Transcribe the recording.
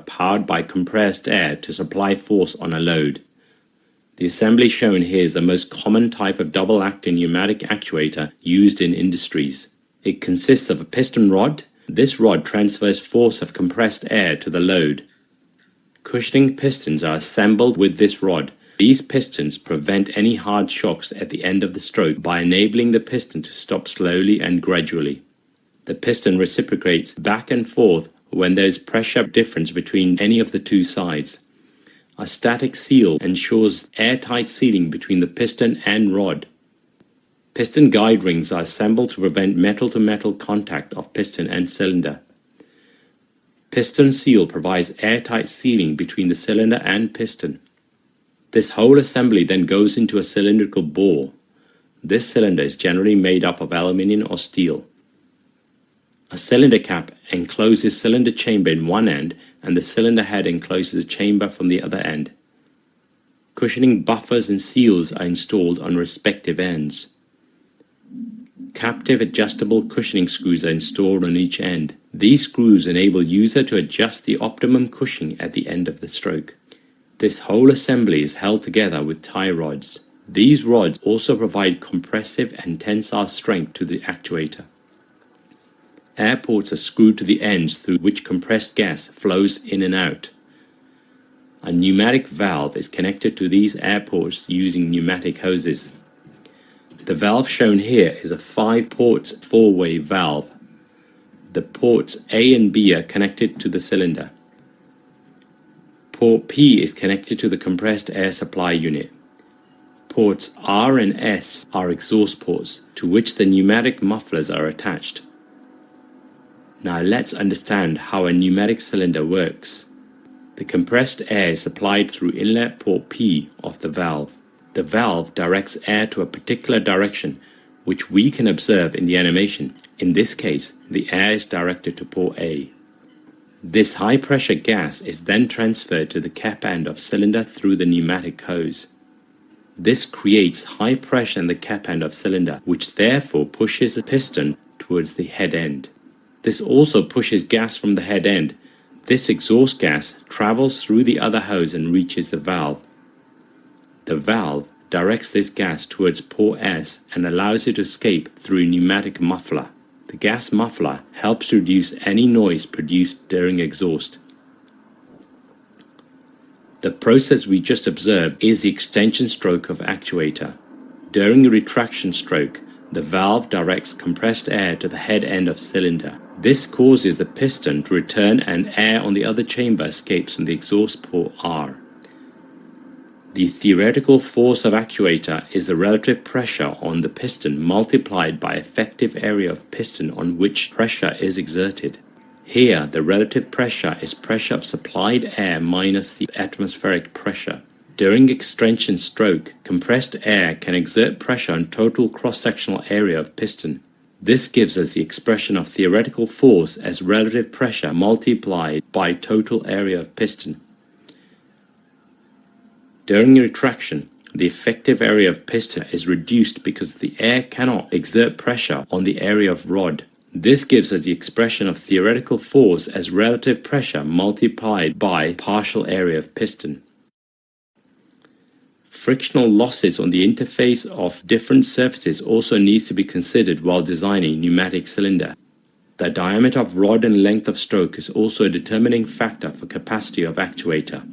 powered by compressed air to supply force on a load. The assembly shown here is the most common type of double-acting pneumatic actuator used in industries. It consists of a piston rod. This rod transfers force of compressed air to the load. Cushioning pistons are assembled with this rod. These pistons prevent any hard shocks at the end of the stroke by enabling the piston to stop slowly and gradually. The piston reciprocates back and forth when there is pressure difference between any of the two sides. A static seal ensures airtight sealing between the piston and rod. Piston guide rings are assembled to prevent metal-to-metal contact of piston and cylinder. Piston seal provides airtight sealing between the cylinder and piston. This whole assembly then goes into a cylindrical bore. This cylinder is generally made up of aluminium or steel. A cylinder cap encloses cylinder chamber in one end and the cylinder head encloses a chamber from the other end. Cushioning buffers and seals are installed on respective ends. Captive adjustable cushioning screws are installed on each end. These screws enable user to adjust the optimum cushioning at the end of the stroke. This whole assembly is held together with tie rods. These rods also provide compressive and tensile strength to the actuator. Air ports are screwed to the ends through which compressed gas flows in and out. A pneumatic valve is connected to these air ports using pneumatic hoses. The valve shown here is a 5-port four-way valve. The ports A and B are connected to the cylinder. Port P is connected to the compressed air supply unit. Ports R and S are exhaust ports to which the pneumatic mufflers are attached. Now let's understand how a pneumatic cylinder works. The compressed air is supplied through inlet port P of the valve. The valve directs air to a particular direction, which we can observe in the animation. In this case, the air is directed to port A. This high-pressure gas is then transferred to the cap end of cylinder through the pneumatic hose. This creates high pressure in the cap end of cylinder, which therefore pushes the piston towards the head end. This also pushes gas from the head end. This exhaust gas travels through the other hose and reaches the valve. The valve directs this gas towards port S and allows it to escape through a pneumatic muffler. The gas muffler helps to reduce any noise produced during exhaust. The process we just observed is the extension stroke of actuator. During the retraction stroke, the valve directs compressed air to the head end of cylinder. This causes the piston to return and air on the other chamber escapes from the exhaust port R. The theoretical force of actuator is the relative pressure on the piston multiplied by effective area of piston on which pressure is exerted. Here, the relative pressure is pressure of supplied air minus the atmospheric pressure. During extension stroke, compressed air can exert pressure on total cross-sectional area of piston. This gives us the expression of theoretical force as relative pressure multiplied by total area of piston. During retraction, the effective area of piston is reduced because the air cannot exert pressure on the area of rod. This gives us the expression of theoretical force as relative pressure multiplied by partial area of piston. Frictional losses on the interface of different surfaces also needs to be considered while designing pneumatic cylinder. The diameter of rod and length of stroke is also a determining factor for capacity of actuator.